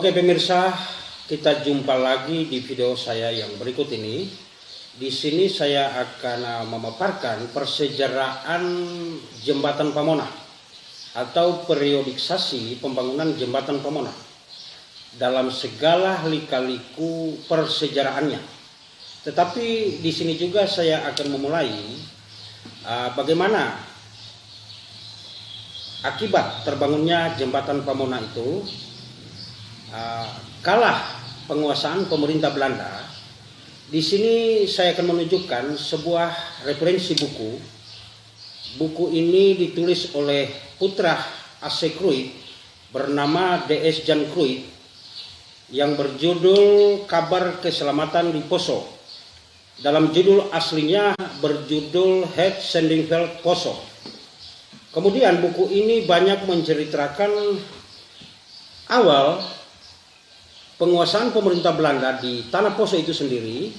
Oke pemirsa, kita jumpa lagi di video saya yang berikut ini. Di sini saya akan memaparkan persejarahan Jembatan Pamona atau periodisasi pembangunan Jembatan Pamona dalam segala lika-liku persejarahannya. Tetapi di sini juga saya akan memulai bagaimana akibat terbangunnya Jembatan Pamona itu kalah penguasaan pemerintah Belanda. Di sini saya akan menunjukkan sebuah referensi buku. Buku ini ditulis oleh putra A.C. Cruyff bernama D.S. Jan Cruyff yang berjudul Kabar Keselamatan di Poso. Dalam judul aslinya berjudul Het Zendingveld Poso. Kemudian buku ini banyak menceritakan awal penguasaan pemerintah Belanda di Tanah Poso itu sendiri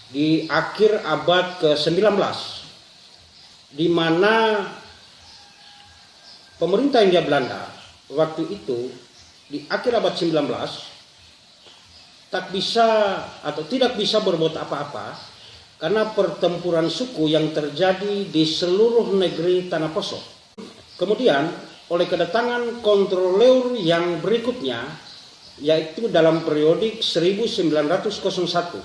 di akhir abad ke-19, di mana pemerintah Hindia Belanda waktu itu di akhir abad 19 tak bisa atau tidak bisa berbuat apa-apa karena pertempuran suku yang terjadi di seluruh negeri Tanah Poso. Kemudian oleh kedatangan kontroleur yang berikutnya, yaitu dalam periodik 1901,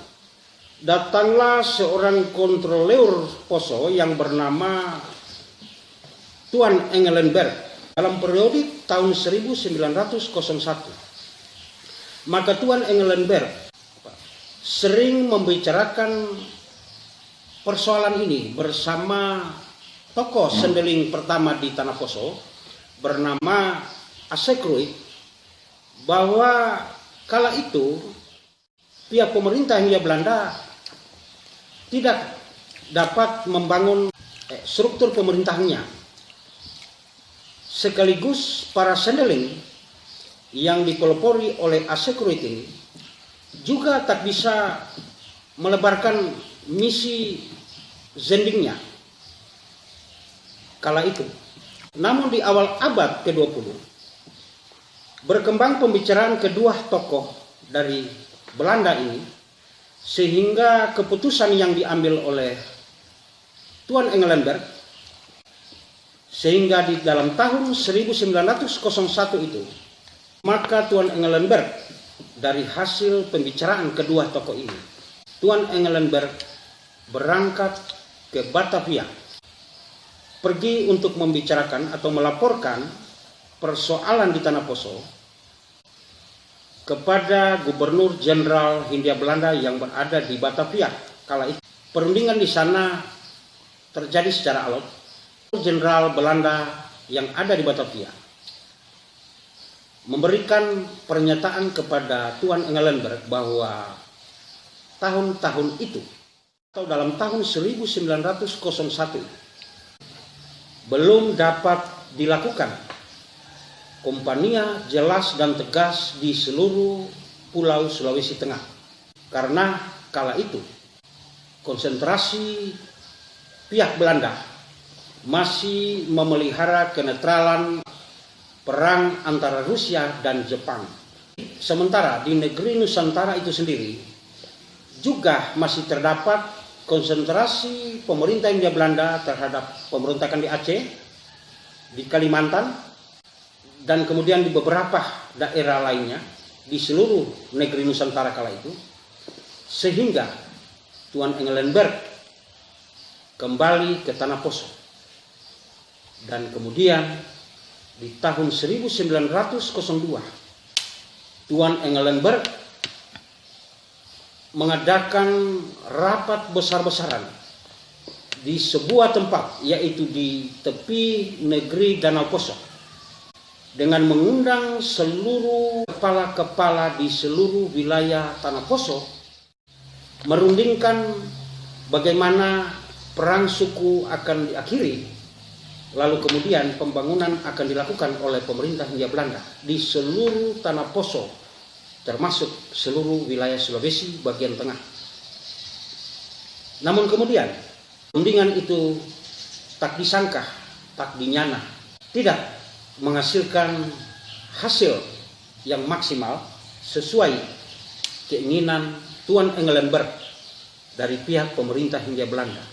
datanglah seorang kontroleur Poso yang bernama Tuan Engelenberg dalam periodik tahun 1901. Maka Tuan Engelenberg sering membicarakan persoalan ini bersama tokoh sendeling pertama di Tanah Poso bernama A.C. Cruyff, bahwa kala itu pihak pemerintah Hindia Belanda tidak dapat membangun struktur pemerintahannya. Sekaligus para sendeling yang dipelopori oleh A.C. Cruyff ini juga tak bisa melebarkan misi zendingnya kala itu. Namun di awal abad ke-20 berkembang pembicaraan kedua tokoh dari Belanda ini, sehingga keputusan yang diambil oleh Tuan Engelenberg, sehingga di dalam tahun 1901 itu, maka Tuan Engelenberg dari hasil pembicaraan kedua tokoh ini, Tuan Engelenberg berangkat ke Batavia, pergi untuk membicarakan atau melaporkan persoalan di Tanah Poso kepada Gubernur Jenderal Hindia Belanda yang berada di Batavia kala itu. Perundingan di sana terjadi secara alot. Jenderal Belanda yang ada di Batavia memberikan pernyataan kepada Tuan Engelenberg bahwa tahun-tahun itu atau dalam tahun 1901 belum dapat dilakukan kompania jelas dan tegas di seluruh pulau Sulawesi Tengah, karena kala itu konsentrasi pihak Belanda masih memelihara kenetralan perang antara Rusia dan Jepang. Sementara di negeri Nusantara itu sendiri juga masih terdapat konsentrasi pemerintah Hindia Belanda terhadap pemberontakan di Aceh, di Kalimantan, dan kemudian di beberapa daerah lainnya di seluruh negeri Nusantara kala itu, sehingga Tuan Engelenberg kembali ke Tanah Poso. Dan kemudian di tahun 1902 Tuan Engelenberg mengadakan rapat besar-besaran di sebuah tempat, yaitu di tepi negeri Danau Poso, dengan mengundang seluruh kepala-kepala di seluruh wilayah Tanah Poso, merundingkan bagaimana perang suku akan diakhiri, lalu kemudian pembangunan akan dilakukan oleh pemerintah Hindia Belanda di seluruh Tanah Poso, termasuk seluruh wilayah Sulawesi bagian tengah. Namun kemudian rundingan itu tak disangka, tak dinyana, tidak menghasilkan hasil yang maksimal sesuai keinginan Tuan Engelenburg dari pihak pemerintah Hindia Belanda.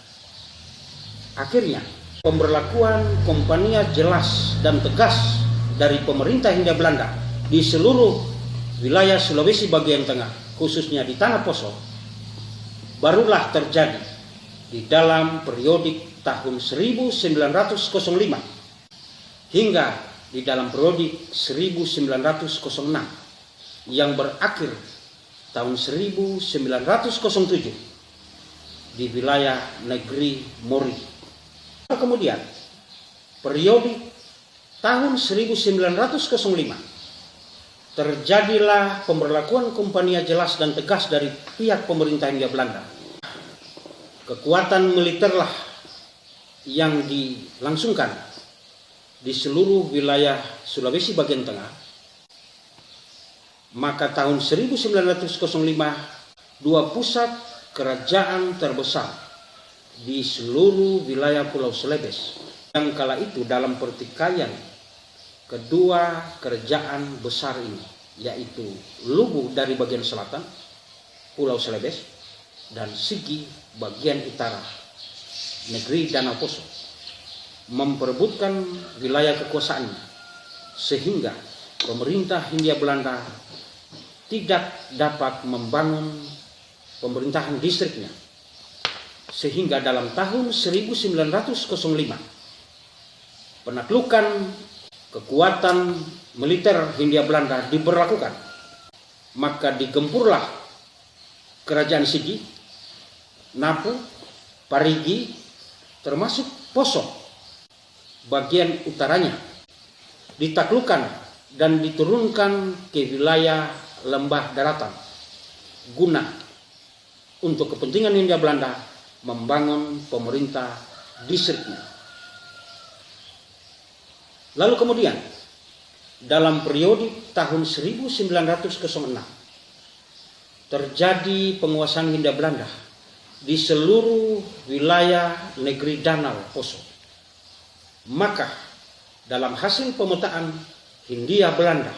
Akhirnya, pemberlakuan Kompania jelas dan tegas dari pemerintah Hindia Belanda di seluruh wilayah Sulawesi bagian tengah, khususnya di Tanah Poso, barulah terjadi di dalam periodik tahun 1905 hingga di dalam periodik 1906 yang berakhir tahun 1907 di wilayah negeri Mori. Kemudian periodik tahun 1905 terjadilah pemberlakuan Kompania jelas dan tegas dari pihak pemerintah Hindia Belanda. Kekuatan militerlah yang dilangsungkan di seluruh wilayah Sulawesi bagian tengah. Maka tahun 1905 dua pusat kerajaan terbesar di seluruh wilayah Pulau Celebes yang kala itu dalam pertikaian kedua kerajaan besar ini, yaitu Lubu dari bagian selatan Pulau Celebes dan Sigi bagian utara negeri Danau Poso, memperebutkan wilayah kekuasaannya, sehingga pemerintah Hindia Belanda tidak dapat membangun pemerintahan distriknya, sehingga dalam tahun 1905 penaklukan kekuatan militer Hindia Belanda diberlakukan. Maka digempurlah kerajaan Sigi, Napu, Parigi, termasuk Poso bagian utaranya, ditaklukkan dan diturunkan ke wilayah lembah daratan guna untuk kepentingan Hindia Belanda membangun pemerintah distriknya. Lalu kemudian dalam periode tahun 1906 terjadi penguasaan Hindia Belanda di seluruh wilayah negeri Danau Poso. Maka dalam hasil pemetaan Hindia Belanda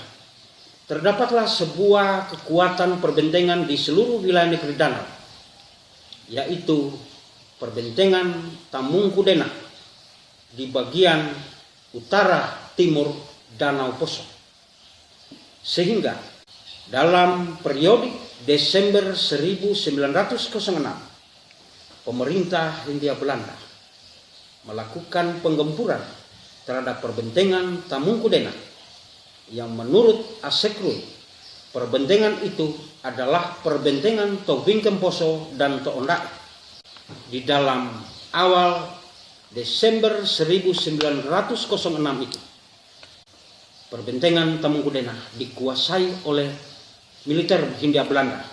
terdapatlah sebuah kekuatan perbentengan di seluruh wilayah negeri Danau, yaitu perbentengan Tamungkudena di bagian utara timur Danau Poso. Sehingga dalam periode Desember 1906 pemerintah Hindia Belanda melakukan penggempuran terhadap perbentengan Tamungkudena yang menurut Asekrui perbentengan itu adalah perbentengan Tobingkem Poso dan Toondak. Di dalam awal Desember 1906 itu perbentengan Tamungkudena dikuasai oleh militer Hindia Belanda.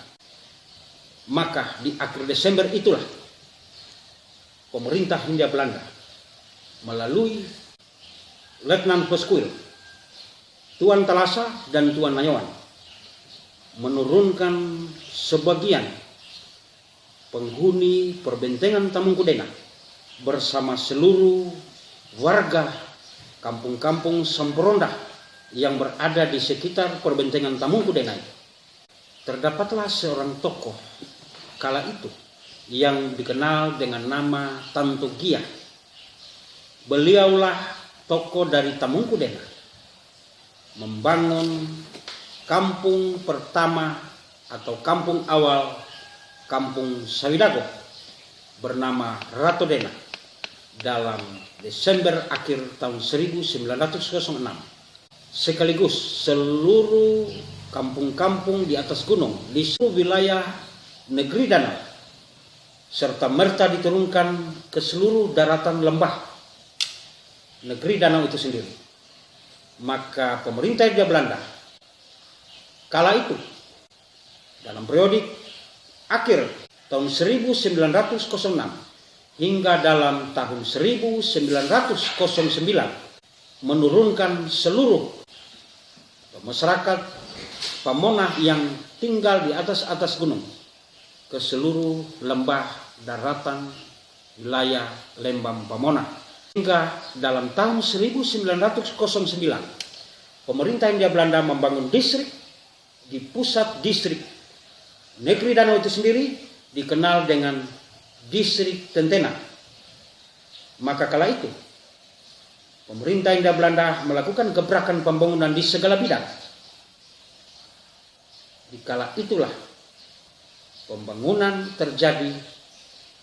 Maka di akhir Desember itulah pemerintah Hindia Belanda melalui Letnan Peskuil, Tuan Talasa dan Tuan Nayawan menurunkan sebagian penghuni perbentengan Tamungkudena bersama seluruh warga kampung-kampung Semperonda yang berada di sekitar perbentengan Tamungkudena. Terdapatlah seorang tokoh kala itu yang dikenal dengan nama Tanto Gia. Beliaulah tokoh dari Tamungkudena membangun kampung pertama atau kampung awal Kampung Sawidago bernama Ratodena dalam Desember akhir tahun 1906. Sekaligus seluruh kampung-kampung di atas gunung di seluruh wilayah negeri Danau serta merta diturunkan ke seluruh daratan lembah negeri Danau itu sendiri. Maka pemerintah Hindia Belanda kala itu dalam periode akhir tahun 1906 hingga dalam tahun 1909 menurunkan seluruh masyarakat Pamona yang tinggal di atas gunung ke seluruh lembah daratan wilayah Lembang Pamona. Hingga dalam tahun 1909 pemerintah Hindia Belanda membangun distrik di pusat distrik negeri Danau itu sendiri dikenal dengan distrik Tentena. Maka kala itu pemerintah Hindia Belanda melakukan gebrakan pembangunan di segala bidang. Di kala itulah pembangunan terjadi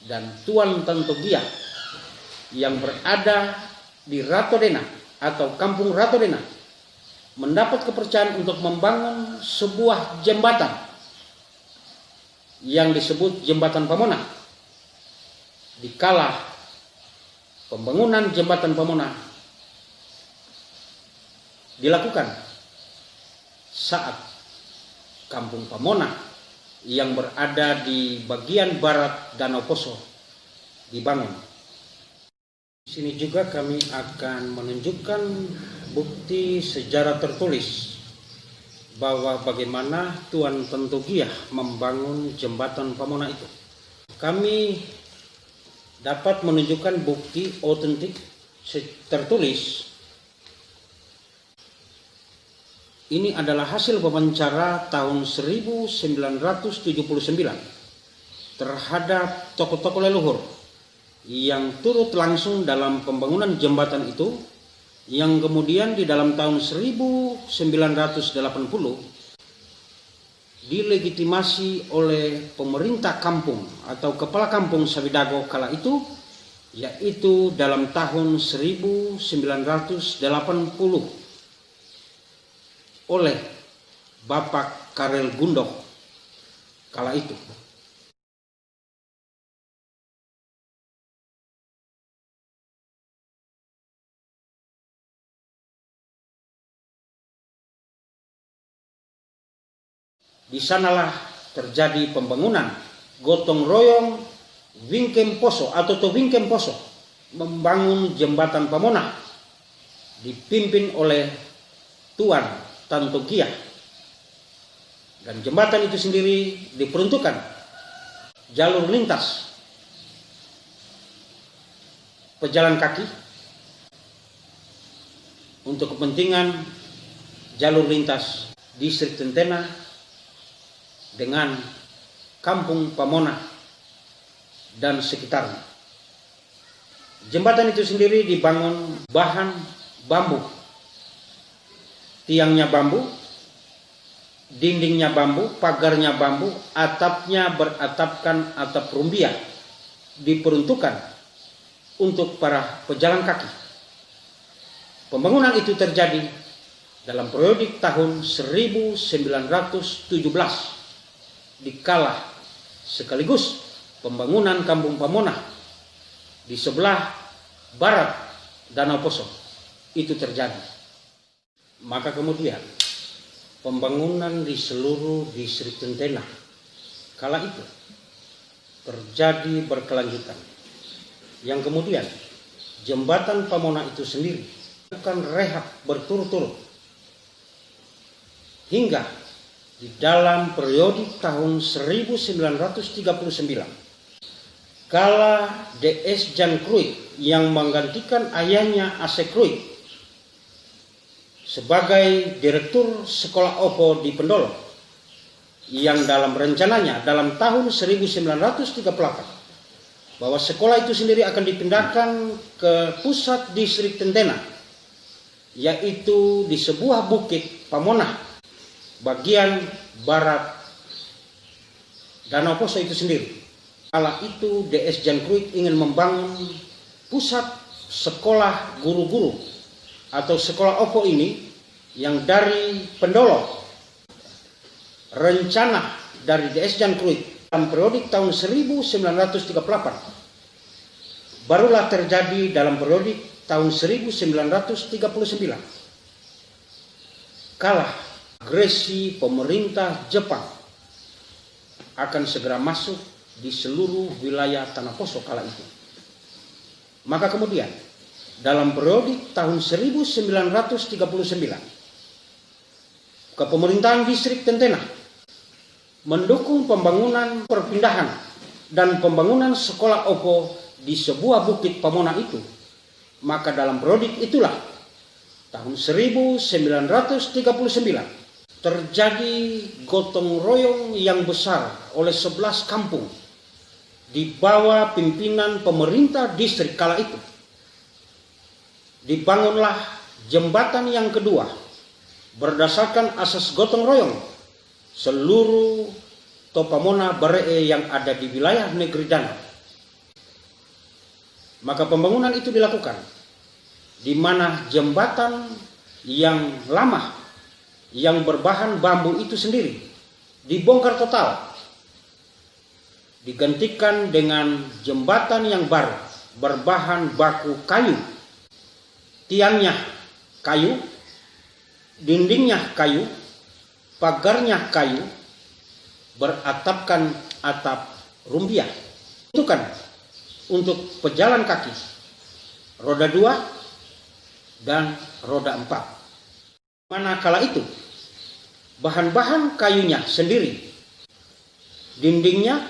dan Tuan Tantogia yang berada di Ratodena atau Kampung Ratodena mendapat kepercayaan untuk membangun sebuah jembatan yang disebut Jembatan Pamona. Di kala pembangunan Jembatan Pamona dilakukan saat Kampung Pamona yang berada di bagian barat Danau Poso dibangun. Di sini juga kami akan menunjukkan bukti sejarah tertulis bahwa bagaimana Tuan Tantogia membangun Jembatan Pamona itu. Kami dapat menunjukkan bukti otentik tertulis. Ini adalah hasil wawancara tahun 1979 terhadap tokoh-tokoh leluhur yang turut langsung dalam pembangunan jembatan itu, yang kemudian di dalam tahun 1980 dilegitimasi oleh pemerintah kampung atau kepala kampung Sawidago kala itu, yaitu dalam tahun 1980 oleh Bapak Karel Gundok kala itu. Di sanalah terjadi pembangunan gotong royong Wingkem Poso atau Wingkem Poso membangun Jembatan Pamona dipimpin oleh Tuan Tantogia, dan jembatan itu sendiri diperuntukkan jalur lintas pejalan kaki untuk kepentingan jalur lintas distrik Tentena dengan Kampung Pamona dan sekitarnya. Jembatan itu sendiri dibangun bahan bambu, tiangnya bambu, dindingnya bambu, pagarnya bambu, atapnya beratapkan atap rumbia, diperuntukkan untuk para pejalan kaki. Pembangunan itu terjadi dalam periode tahun 1917 dikala sekaligus pembangunan Kampung Pamona di sebelah barat Danau Poso itu terjadi. Maka kemudian pembangunan di seluruh distrik Tentena kala itu terjadi berkelanjutan, yang kemudian Jembatan Pamona itu sendiri akan rehab berturut-turut hingga di dalam periode tahun 1939 kala DS Jan Kruik yang menggantikan ayahnya Asek Kruik sebagai direktur sekolah Opo di Pendolo, yang dalam rencananya dalam tahun 1938 bahwa sekolah itu sendiri akan dipindahkan ke pusat distrik Tentena, yaitu di sebuah bukit Pamona bagian barat Danau Poso itu sendiri. Kala itu DS Jan Kruik ingin membangun pusat sekolah guru-guru atau sekolah Opo ini yang dari Pendolo. Rencana dari DS Jan Kruik dalam periode tahun 1938 barulah terjadi dalam periode tahun 1939 kala agresi pemerintah Jepang akan segera masuk di seluruh wilayah Tanah Poso kala itu. Maka kemudian dalam periode tahun 1939 kepemerintahan distrik Tentena mendukung pembangunan perpindahan dan pembangunan sekolah Opo di sebuah bukit Pamona itu. Maka dalam periode itulah tahun 1939 terjadi gotong royong yang besar oleh 11 kampung di bawah pimpinan pemerintah distrik kala itu. Dibangunlah jembatan yang kedua berdasarkan asas gotong royong seluruh Topamona Baree yang ada di wilayah negeri Danau. Maka pembangunan itu dilakukan di mana jembatan yang lama yang berbahan bambu itu sendiri dibongkar total, digantikan dengan jembatan yang baru berbahan baku kayu, tiangnya kayu, dindingnya kayu, pagarnya kayu, beratapkan atap rumbia. Untuk pejalan kaki roda 2 dan roda 4. Manakala itu bahan-bahan kayunya sendiri, dindingnya,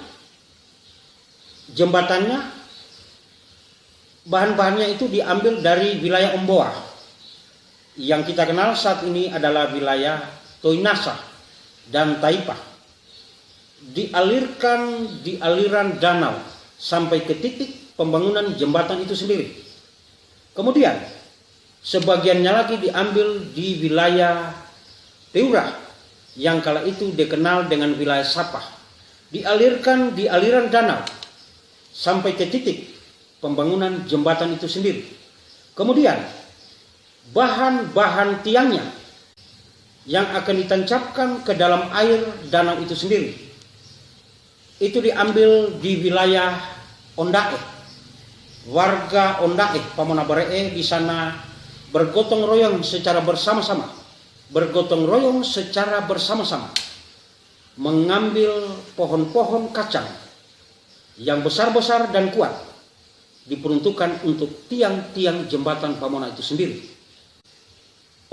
jembatannya, bahan-bahannya itu diambil dari wilayah Omboa yang kita kenal saat ini adalah wilayah Toinasa dan Taipa. Dialirkan di aliran danau sampai ke titik pembangunan jembatan itu sendiri. Kemudian sebagiannya lagi diambil di wilayah Teura yang kala itu dikenal dengan wilayah Sapah. Dialirkan di aliran danau sampai ke titik pembangunan jembatan itu sendiri. Kemudian bahan-bahan tiangnya yang akan ditancapkan ke dalam air danau itu sendiri itu diambil di wilayah Ondae. Warga Ondae, Pamona Baree di sana bergotong royong secara bersama-sama. Mengambil pohon-pohon kacang yang besar-besar dan kuat diperuntukkan untuk tiang-tiang jembatan Pamona itu sendiri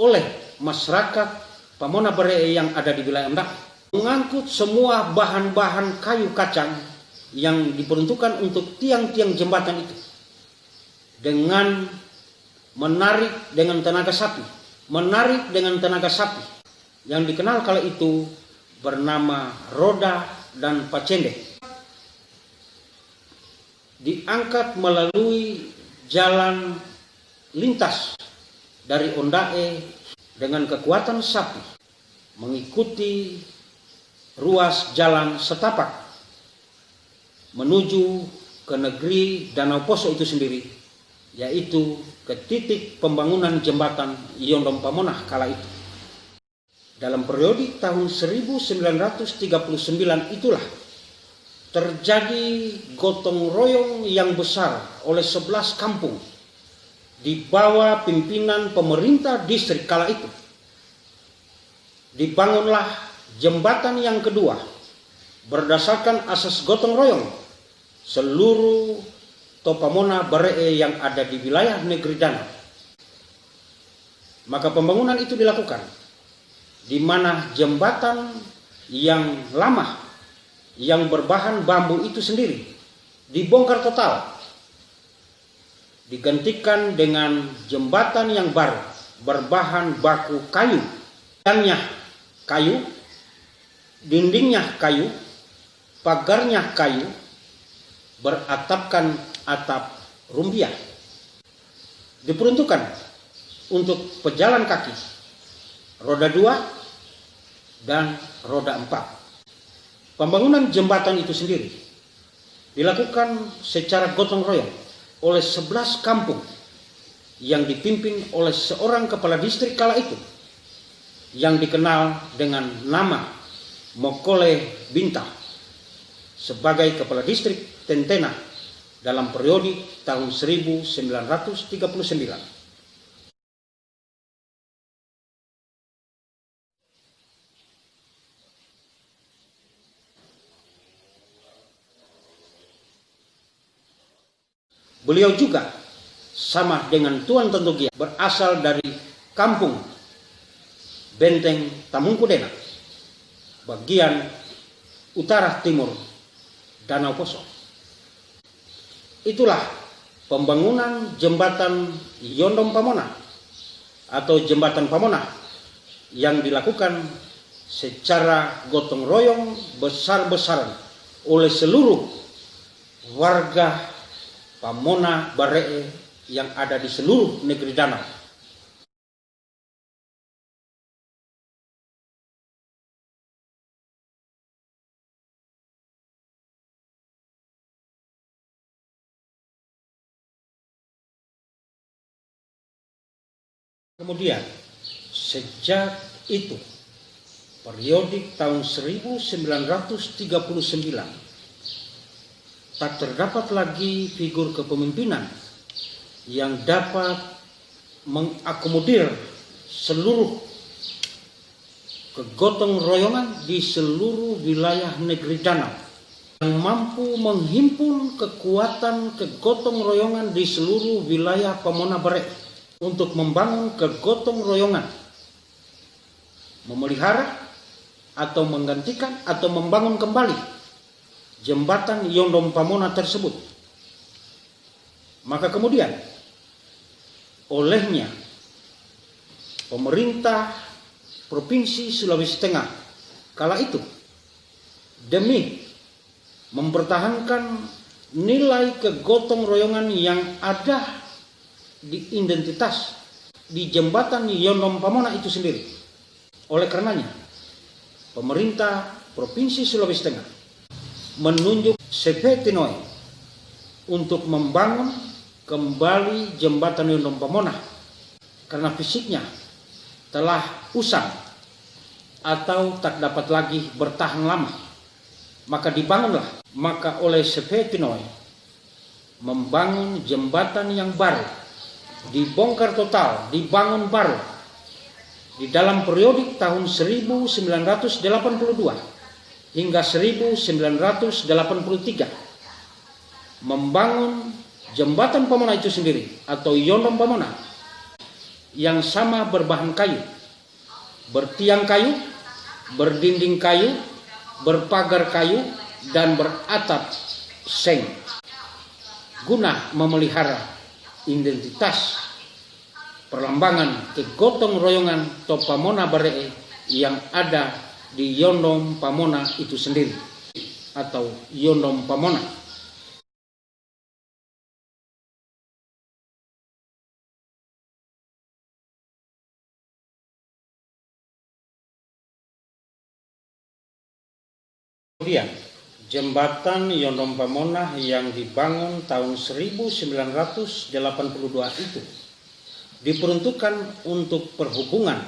oleh masyarakat Pamona Baree yang ada di wilayah Ondae. Mengangkut semua bahan-bahan kayu kacang yang diperuntukkan untuk tiang-tiang jembatan itu dengan menarik dengan tenaga sapi yang dikenal kala itu bernama roda dan pacende. Diangkat melalui jalan lintas dari Ondae dengan kekuatan sapi mengikuti ruas jalan setapak menuju ke negeri Danau Poso itu sendiri, yaitu ke titik pembangunan jembatan Yondom Pamonah kala itu. Dalam periode tahun 1939 itulah terjadi gotong royong yang besar oleh 11 kampung di bawah pimpinan pemerintah distrik kala itu. Dibangunlah jembatan yang kedua berdasarkan asas gotong royong seluruh Topamona Baree yang ada di wilayah negeri Danau. Maka pembangunan itu dilakukan di mana jembatan yang lama yang berbahan bambu itu sendiri dibongkar total, digantikan dengan jembatan yang baru berbahan baku kayu, tiangnya kayu, dindingnya kayu, pagarnya kayu, beratapkan atap rumbia. Diperuntukkan untuk pejalan kaki roda 2 dan roda 4. Pembangunan jembatan itu sendiri dilakukan secara gotong royong oleh 11 kampung yang dipimpin oleh seorang kepala distrik kala itu yang dikenal dengan nama Mokole Binta sebagai kepala distrik Tentena dalam periode tahun 1939. Beliau juga sama dengan Tuan Tentugia berasal dari kampung Benteng Tamungkudena, bagian utara timur Danau Poso. Itulah pembangunan jembatan Yondom Pamonah atau jembatan Pamonah yang dilakukan secara gotong royong besar-besaran oleh seluruh warga Pamona Baree yang ada di seluruh negeri Danau. Kemudian sejak itu periodik tahun 1939 tak terdapat lagi figur kepemimpinan yang dapat mengakomodir seluruh kegotong royongan di seluruh wilayah negeri Danau, yang mampu menghimpun kekuatan kegotong royongan di seluruh wilayah Pamona Baree untuk membangun kegotong royongan, memelihara atau menggantikan atau membangun kembali jembatan Yondom Pamona tersebut. Maka kemudian olehnya pemerintah Provinsi Sulawesi Tengah kala itu, demi mempertahankan nilai kegotong royongan yang ada di identitas di jembatan Yondom Pamona itu sendiri, oleh karenanya pemerintah Provinsi Sulawesi Tengah menunjuk CV Tinoi untuk membangun kembali jembatan Yondom Pamona karena fisiknya telah usang atau tak dapat lagi bertahan lama. Maka dibangunlah, maka oleh CV Tinoi membangun jembatan yang baru, dibongkar total, dibangun baru di dalam periodik tahun 1982 hingga 1983, membangun jembatan Pamona itu sendiri atau Yondom Pamona yang sama berbahan kayu, bertiang kayu, berdinding kayu, berpagar kayu, dan beratap seng, guna memelihara identitas perlambangan kegotong royongan atau Pamona Baree yang ada di Yondom Pamona itu sendiri atau Yondom Pamona. Kemudian jembatan Yondom Pamona yang dibangun tahun 1982 itu diperuntukkan untuk perhubungan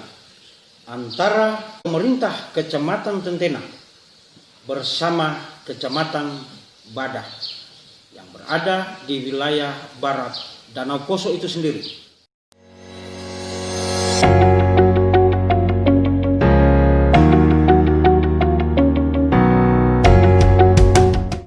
antara pemerintah Kecamatan Tentena bersama Kecamatan Badah yang berada di wilayah barat Danau Poso itu sendiri.